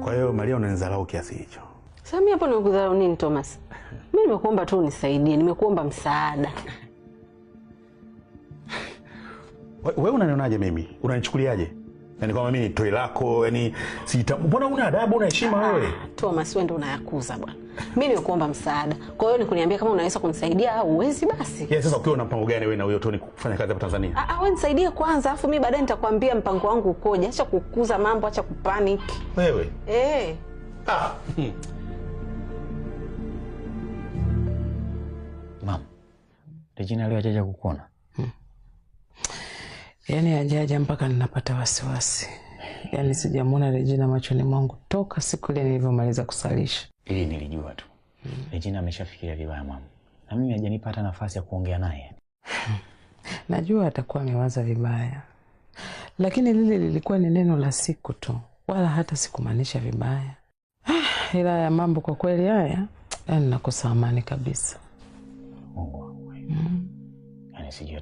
Kwa hiyo Maria unanidharau kiasi hicho. Sasa mimi hapo nimekudharau nini Thomas? Mimi nimekuomba tu unisaidie, nimekuomba msaada. Wewe unanionaje mimi? Unanichukuliaje? Yaani kama mimi ni toi lako, yani mbona una adabu, una heshima wewe? Thomas, wewe ndio unayakuza bwana. Mimi nimekuomba msaada. Kwa hiyo nikuniambia kama unaweza kunisaidia au uwezi basi. Sasa ukiwa una mpango gani wewe na huyo Tony kufanya kazi hapa Tanzania? Wewe nisaidie kwanza, afu mimi baadaye nitakwambia mpango wangu ukoje. Acha kukuza mambo, acha kupanic. Wewe? Mama, Regina leo hajaja kukuona? Yaani hajaja mpaka ninapata wasiwasi. Yaani sijamuona Regina machoni mwangu toka siku ile nilivyomaliza kusalisha. Hii nilijua tu. Regina ameshafikiria vibaya mama. Na mimi hajanipa hata nafasi ya kuongea naye. Najua atakuwa amewaza vibaya. Lakini lile lilikuwa ni neno la siku tu. Wala hata sikumaanisha vibaya. Ila ya mambo kwa kweli haya, yaani nakosa amani kabisa. Mungu wangu. Yaani sijui